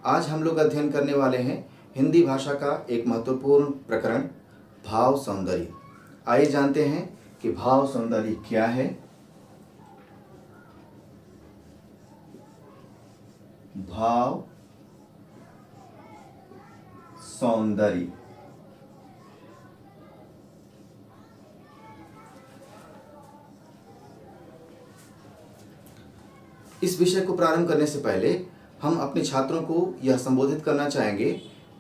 आज हम लोग अध्ययन करने वाले हैं हिंदी भाषा का एक महत्वपूर्ण प्रकरण भाव सौंदर्य। आइए जानते हैं कि भाव सौंदर्य क्या है। भाव सौंदर्य इस विषय को प्रारंभ करने से पहले हम अपने छात्रों को यह संबोधित करना चाहेंगे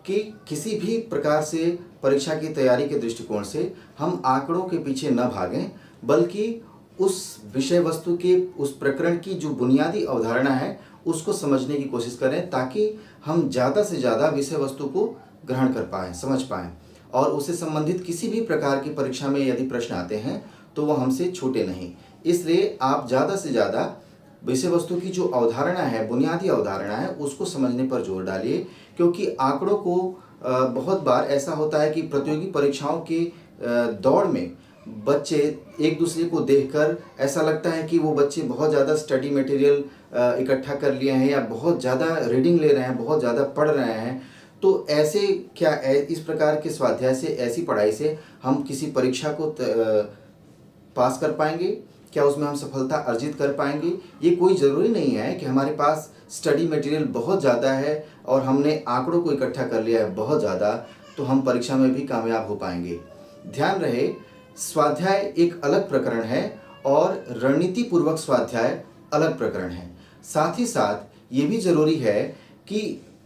कि किसी भी प्रकार से परीक्षा की तैयारी के दृष्टिकोण से हम आंकड़ों के पीछे न भागें, बल्कि उस विषय वस्तु के उस प्रकरण की जो बुनियादी अवधारणा है उसको समझने की कोशिश करें, ताकि हम ज़्यादा से ज़्यादा विषय वस्तु को ग्रहण कर पाएँ, समझ पाएँ और उससे संबंधित किसी भी प्रकार की परीक्षा में यदि प्रश्न आते हैं तो वह हमसे छूटे नहीं। इसलिए आप ज़्यादा से ज़्यादा विषय वस्तु की जो अवधारणा है, बुनियादी अवधारणा है, उसको समझने पर जोर डालिए, क्योंकि आंकड़ों को बहुत बार ऐसा होता है कि प्रतियोगी परीक्षाओं के दौड़ में बच्चे एक दूसरे को देखकर ऐसा लगता है कि वो बच्चे बहुत ज़्यादा स्टडी मटेरियल इकट्ठा कर लिए हैं या बहुत ज़्यादा रीडिंग ले रहे हैं, बहुत ज़्यादा पढ़ रहे हैं। तो ऐसे क्या इस प्रकार के स्वाध्याय से, ऐसी पढ़ाई से हम किसी परीक्षा को पास कर पाएंगे? क्या उसमें हम सफलता अर्जित कर पाएंगे? ये कोई ज़रूरी नहीं है कि हमारे पास स्टडी मटेरियल बहुत ज़्यादा है और हमने आंकड़ों को इकट्ठा कर लिया है बहुत ज़्यादा तो हम परीक्षा में भी कामयाब हो पाएंगे। ध्यान रहे, स्वाध्याय एक अलग प्रकरण है और रणनीति पूर्वक स्वाध्याय अलग प्रकरण है। साथ ही साथ ये भी ज़रूरी है कि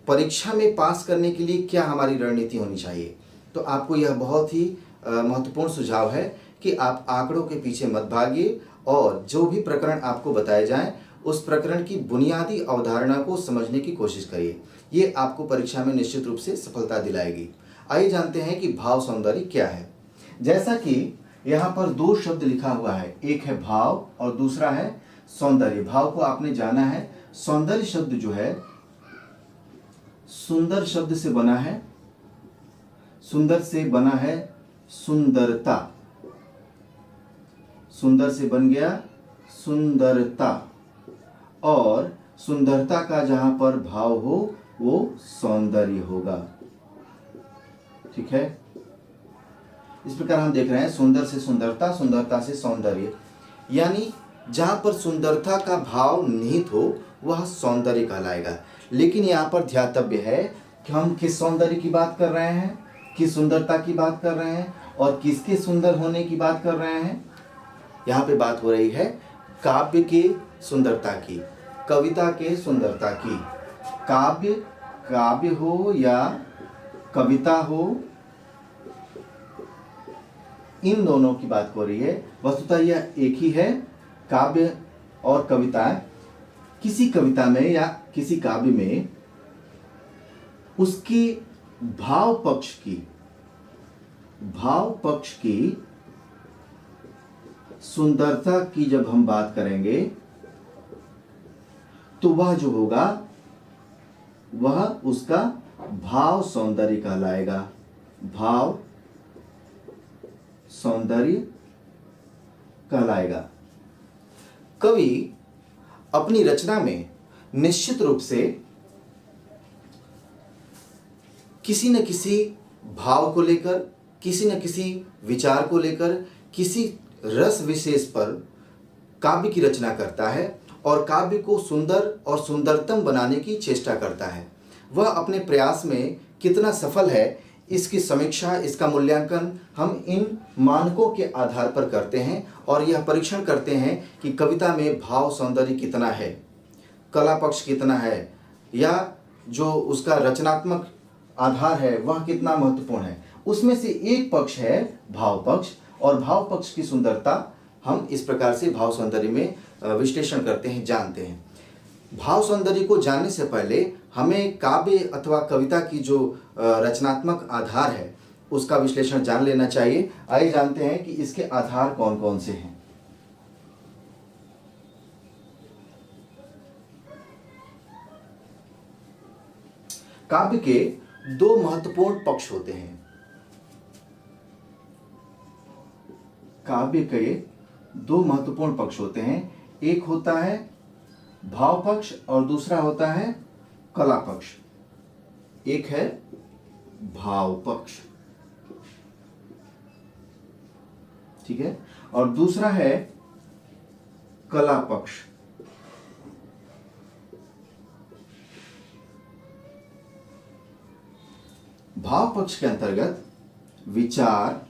परीक्षा में पास करने के लिए क्या हमारी रणनीति होनी चाहिए। तो आपको यह बहुत ही महत्वपूर्ण सुझाव है कि आप आंकड़ों के पीछे मत भागिए और जो भी प्रकरण आपको बताए जाएं उस प्रकरण की बुनियादी अवधारणा को समझने की कोशिश करिए। ये आपको परीक्षा में निश्चित रूप से सफलता दिलाएगी। आइए जानते हैं कि भाव सौंदर्य क्या है। जैसा कि यहाँ पर दो शब्द लिखा हुआ है, एक है भाव और दूसरा है सौंदर्य। भाव को आपने जाना है। सौंदर्य शब्द जो है सुंदर शब्द से बना है, सुंदर से बना है सुंदरता, सुंदर से बन गया सुंदरता, और सुंदरता का जहां पर भाव हो वो सौंदर्य होगा। ठीक है, इस प्रकार हम देख रहे हैं सुंदर से सुंदरता, सुंदरता से सौंदर्य, यानी जहां पर सुंदरता का भाव निहित हो वह सौंदर्य कहलाएगा। लेकिन यहाँ पर ध्यातव्य है कि हम किस सौंदर्य की बात कर रहे हैं, किस सुंदरता की बात कर रहे हैं और किसके सुंदर होने की बात कर रहे हैं। यहाँ पे बात हो रही है काव्य के सुंदरता की, कविता के सुंदरता की। काव्य हो या कविता हो, इन दोनों की बात हो रही है। वस्तुतः यह एक ही है, काव्य और कविता। किसी कविता में या किसी काव्य में उसकी भाव पक्ष की सुंदरता की जब हम बात करेंगे तो वह जो होगा वह उसका भाव सौंदर्य कहलाएगा। भाव सौंदर्य कहलाएगा। कवि अपनी रचना में निश्चित रूप से किसी न किसी भाव को लेकर, किसी न किसी विचार को लेकर, किसी रस विशेष पर काव्य की रचना करता है और काव्य को सुंदर और सुंदरतम बनाने की चेष्टा करता है। वह अपने प्रयास में कितना सफल है इसकी समीक्षा, इसका मूल्यांकन हम इन मानकों के आधार पर करते हैं और यह परीक्षण करते हैं कि कविता में भाव सौंदर्य कितना है, कला पक्ष कितना है, या जो उसका रचनात्मक आधार है वह कितना महत्वपूर्ण है। उसमें से एक पक्ष है भाव पक्ष, और भाव पक्ष की सुंदरता हम इस प्रकार से भाव सौंदर्य में विश्लेषण करते हैं, जानते हैं। भाव सौंदर्य को जानने से पहले हमें काव्य अथवा कविता की जो रचनात्मक आधार है उसका विश्लेषण जान लेना चाहिए। आइए जानते हैं कि इसके आधार कौन कौन से हैं। काव्य के दो महत्वपूर्ण पक्ष होते हैं। काव्य के दो महत्वपूर्ण पक्ष होते हैं, एक होता है भाव पक्ष और दूसरा होता है कला पक्ष। एक है भाव पक्ष, ठीक है, और दूसरा है कला पक्ष। भाव पक्ष के अंतर्गत विचार,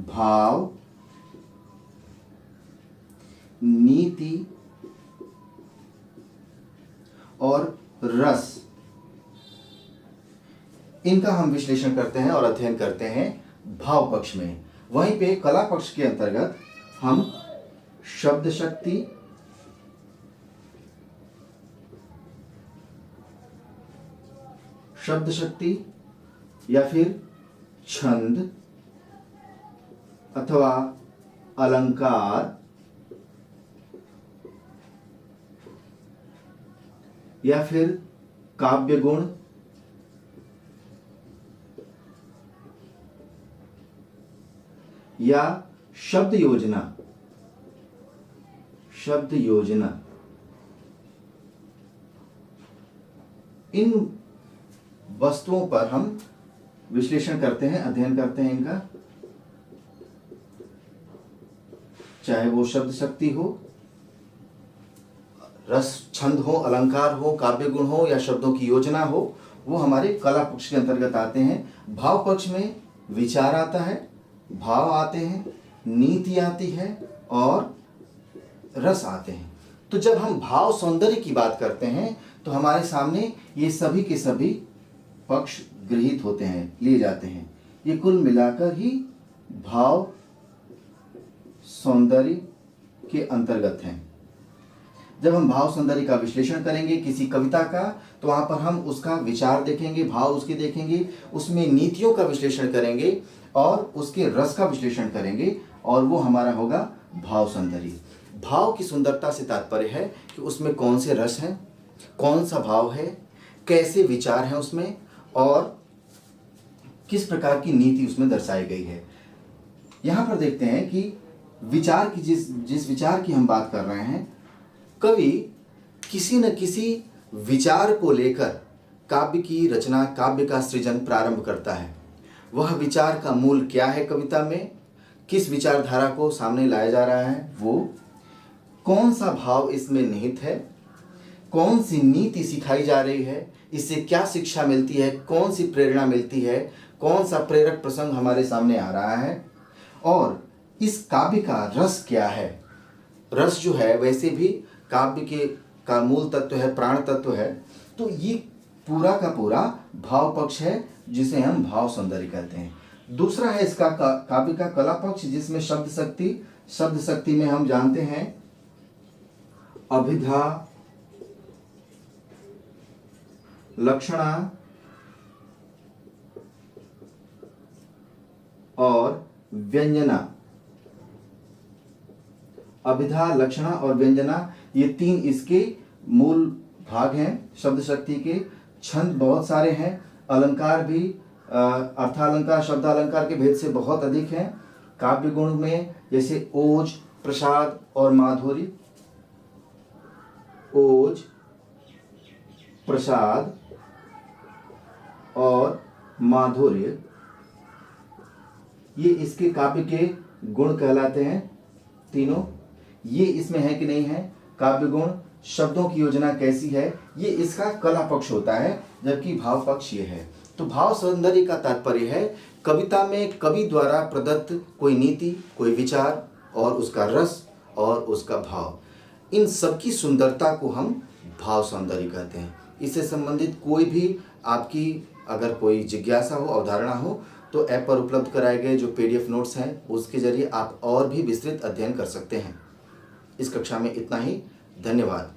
भाव, नीति और रस, इनका हम विश्लेषण करते हैं और अध्ययन करते हैं भाव पक्ष में। वहीं पे कला पक्ष के अंतर्गत हम शब्द शक्ति, या फिर छंद अथवा अलंकार या फिर काव्य गुण या शब्द योजना, इन वस्तुओं पर हम विश्लेषण करते हैं, अध्ययन करते हैं इनका, चाहे वो शब्द शक्ति हो, रस छंद हो, अलंकार हो, काव्य गुण हो या शब्दों की योजना हो, वो हमारे कला पक्ष के अंतर्गत आते हैं। भाव पक्ष में विचार आता है, भाव आते हैं, नीति आती है और रस आते हैं। तो जब हम भाव सौंदर्य की बात करते हैं तो हमारे सामने ये सभी के सभी पक्ष गृहीत होते हैं, लिए जाते हैं। ये कुल मिलाकर ही भाव सौंदर्य के अंतर्गत हैं। जब हम भाव सौंदर्य का विश्लेषण करेंगे किसी कविता का, तो वहां पर हम उसका विचार देखेंगे, भाव उसके देखेंगे, उसमें नीतियों का विश्लेषण करेंगे और उसके रस का विश्लेषण करेंगे, और वो हमारा होगा भाव सौंदर्य। भाव की सुंदरता से तात्पर्य है कि उसमें कौन से रस हैं, कौन सा भाव है, कैसे विचार हैं उसमें, और किस प्रकार की नीति उसमें दर्शाई गई है। यहाँ पर देखते हैं कि विचार की जिस विचार की हम बात कर रहे हैं, कवि किसी न किसी विचार को लेकर काव्य की रचना, काव्य का सृजन प्रारंभ करता है। वह विचार का मूल क्या है कविता में, किस विचारधारा को सामने लाया जा रहा है, वो कौन सा भाव इसमें निहित है, कौन सी नीति सिखाई जा रही है, इससे क्या शिक्षा मिलती है, कौन सी प्रेरणा मिलती है, कौन सा प्रेरक प्रसंग हमारे सामने आ रहा है, और इस काव्य का रस क्या है। रस जो है वैसे भी काव्य का मूल तत्व है, प्राण तत्व है। तो ये पूरा का पूरा भाव पक्ष है जिसे हम भाव सौंदर्य कहते हैं। दूसरा है इसका काव्य का कला पक्ष, जिसमें शब्द शक्ति में हम जानते हैं अभिधा, लक्षणा और व्यंजना। अभिधा, लक्षणा और व्यंजना, ये तीन इसके मूल भाग हैं शब्द शक्ति के। छंद बहुत सारे हैं, अलंकार भी अर्थालंकार, शब्दालंकार के भेद से बहुत अधिक हैं। काव्य गुण में जैसे ओज, प्रसाद और माधुर्य, ओज, प्रसाद और माधुर्य, ये इसके काव्य के गुण कहलाते हैं तीनों। ये इसमें है कि नहीं है, काव्य गुण, शब्दों की योजना कैसी है, ये इसका कला पक्ष होता है, जबकि भाव पक्ष ये है। तो भाव सौंदर्य का तात्पर्य है कविता में कवि द्वारा प्रदत्त कोई नीति, कोई विचार और उसका रस और उसका भाव, इन सबकी सुंदरता को हम भाव सौंदर्य कहते हैं। इससे संबंधित कोई भी आपकी अगर कोई जिज्ञासा हो, अवधारणा हो, तो ऐप पर उपलब्ध कराए गए जो PDF नोट्स हैं उसके जरिए आप और भी विस्तृत अध्ययन कर सकते हैं। इस कक्षा में इतना ही। धन्यवाद।